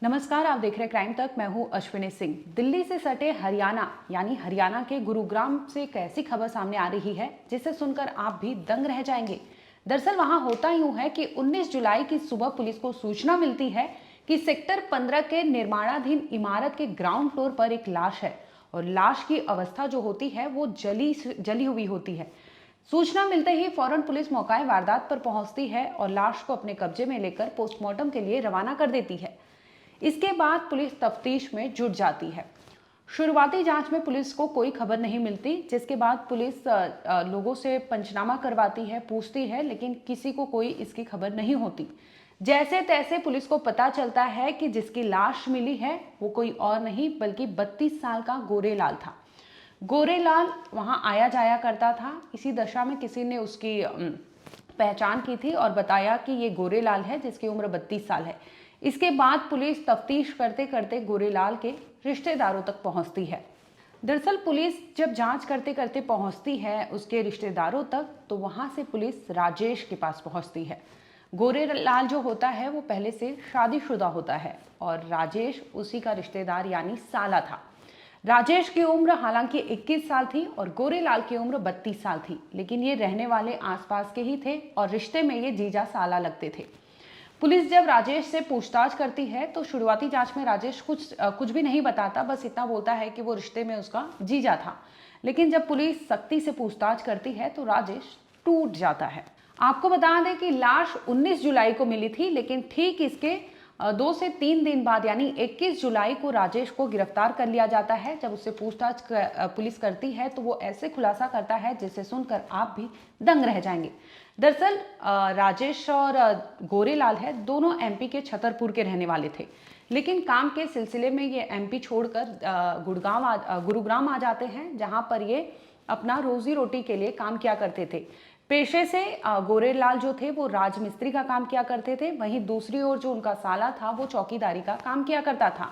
नमस्कार, आप देख रहे हैं क्राइम तक। मैं हूं अश्विनी सिंह। दिल्ली से सटे हरियाणा यानी हरियाणा के गुरुग्राम से एक ऐसी खबर सामने आ रही है जिसे सुनकर आप भी दंग रह जाएंगे। दरअसल वहां होता यूं है कि 19 जुलाई की सुबह पुलिस को सूचना मिलती है कि सेक्टर 15 के निर्माणाधीन इमारत के ग्राउंड फ्लोर पर एक लाश है और लाश की अवस्था जो होती है वो जली हुई होती है। सूचना मिलते ही फौरन पुलिस मौके वारदात पर पहुंचती है और लाश को अपने कब्जे में लेकर पोस्टमार्टम के लिए रवाना कर देती है। इसके बाद पुलिस तफ्तीश में जुट जाती है। शुरुआती जांच में पुलिस को कोई खबर नहीं मिलती, जिसके बाद पुलिस लोगों से पंचनामा करवाती है, पूछती है, लेकिन किसी को कोई इसकी खबर नहीं होती। जैसे तैसे पुलिस को पता चलता है कि जिसकी लाश मिली है वो कोई और नहीं बल्कि 32 साल का गोरेलाल था। गोरेलाल वहां आया जाया करता था। इसी दशा में किसी ने उसकी पहचान की थी और बताया कि ये गोरेलाल है जिसकी उम्र 32 साल है। इसके बाद पुलिस तफ्तीश करते करते गोरेलाल के रिश्तेदारों तक पहुंचती है। दरअसल पुलिस जब जांच करते करते पहुंचती है उसके रिश्तेदारों तक, तो वहां से पुलिस राजेश के पास पहुंचती है। गोरेलाल जो होता है वो पहले से शादीशुदा होता है और राजेश उसी का रिश्तेदार यानी साला था। राजेश की उम्र हालांकि 21 साल थी और गोरेलाल की उम्र 32 साल थी, लेकिन ये रहने वाले आसपास के ही थे और रिश्ते में ये जीजा साला लगते थे। पुलिस जब राजेश से पूछताछ करती है तो शुरुआती जांच में राजेश कुछ भी नहीं बताता, बस इतना बोलता है कि वो रिश्ते में उसका जीजा था। लेकिन जब पुलिस सख्ती से पूछताछ करती है तो राजेश टूट जाता है। आपको बता दें कि लाश 19 जुलाई को मिली थी, लेकिन ठीक इसके 2 से 3 दिन बाद यानी 21 जुलाई को राजेश को गिरफ्तार कर लिया जाता है। जब उससे पूछताछ पुलिस करती है तो वो ऐसे खुलासा करता है जिसे सुनकर आप भी दंग रह जाएंगे। दरअसल राजेश और गोरेलाल है दोनों एमपी के छतरपुर के रहने वाले थे, लेकिन काम के सिलसिले में ये एमपी छोड़कर गुरुग्राम आ जाते हैं, जहां पर ये अपना रोजी रोटी के लिए काम किया करते थे। पेशे से गोरेलाल जो थे वो राजमिस्त्री का काम किया करते थे, वहीं दूसरी ओर जो उनका साला था वो चौकीदारी का काम किया करता था।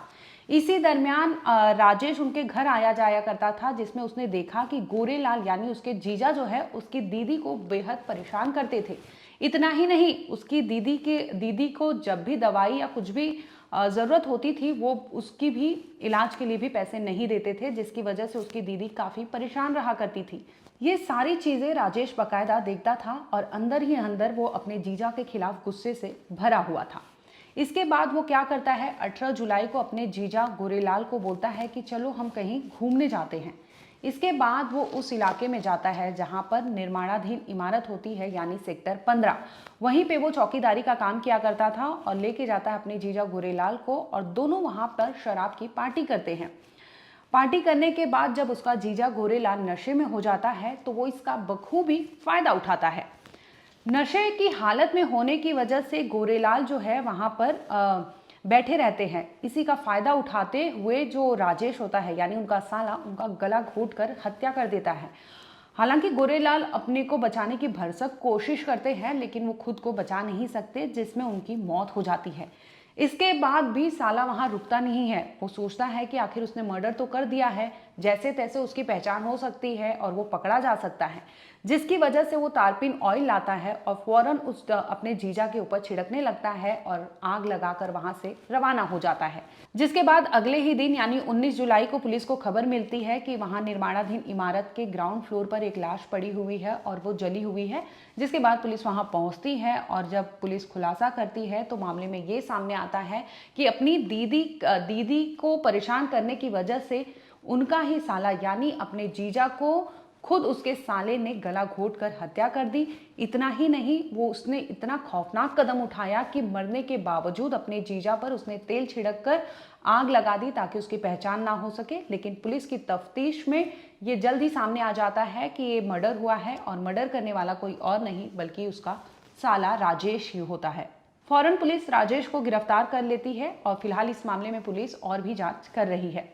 इसी दरमियान राजेश उनके घर आया जाया करता था, जिसमें उसने देखा कि गोरेलाल यानी उसके जीजा जो है उसकी दीदी को बेहद परेशान करते थे। इतना ही नहीं, उसकी दीदी को जब भी दवाई या कुछ भी ज़रूरत होती थी वो उसकी भी इलाज के लिए भी पैसे नहीं देते थे, जिसकी वजह से उसकी दीदी काफ़ी परेशान रहा करती थी। ये सारी चीज़ें राजेश बाकायदा देखता था और अंदर ही अंदर वो अपने जीजा के खिलाफ गुस्से से भरा हुआ था। इसके बाद वो क्या करता है, 18 जुलाई को अपने जीजा गोरेलाल को बोलता है कि चलो हम कहीं घूमने जाते हैं। इसके बाद वो उस इलाके में जाता है जहां पर निर्माणाधीन इमारत होती है यानी सेक्टर 15। वहीं पे वो चौकीदारी का काम किया करता था और लेके जाता है अपने जीजा गोरेलाल को और दोनों वहां पर शराब की पार्टी करते हैं। पार्टी करने के बाद जब उसका जीजा गोरेलाल नशे में हो जाता है तो वो इसका बखूबी फायदा उठाता है। नशे की हालत में होने की वजह से गोरेलाल जो है वहां पर बैठे रहते हैं। इसी का फायदा उठाते हुए जो राजेश होता है यानी उनका साला, उनका गला घोट कर हत्या कर देता है। हालांकि गोरेलाल अपने को बचाने की भरसक कोशिश करते हैं, लेकिन वो खुद को बचा नहीं सकते, जिसमें उनकी मौत हो जाती है। इसके बाद भी साला वहां रुकता नहीं है। वो सोचता है कि आखिर उसने मर्डर तो कर दिया है, जैसे तैसे उसकी पहचान हो सकती है और वो पकड़ा जा सकता है, जिसकी वजह से वो तारपीन ऑयल लाता है और फौरन उस अपने जीजा के ऊपर छिड़कने लगता है और आग लगाकर वहां से रवाना हो जाता है। जिसके बाद अगले ही दिन यानी 19 जुलाई को पुलिस को खबर मिलती है कि वहां निर्माणाधीन इमारत के ग्राउंड फ्लोर पर एक लाश पड़ी हुई है और वो जली हुई है। जिसके बाद पुलिस वहां पहुंचती है और जब पुलिस खुलासा करती है तो मामले में ये सामने आता है कि अपनी दीदी को परेशान करने की वजह से उनका ही साला यानी अपने जीजा को खुद उसके साले ने गला घोट कर हत्या कर दी। इतना ही नहीं, वो उसने इतना खौफनाक कदम उठाया कि मरने के बावजूद अपने जीजा पर उसने तेल छिड़क कर आग लगा दी ताकि उसकी पहचान ना हो सके। लेकिन पुलिस की तफ्तीश में ये जल्द ही सामने आ जाता है कि ये मर्डर हुआ है और मर्डर करने वाला कोई और नहीं बल्कि उसका साला राजेश ही होता है। फौरन पुलिस राजेश को गिरफ्तार कर लेती है और फिलहाल इस मामले में पुलिस और भी जांच कर रही है।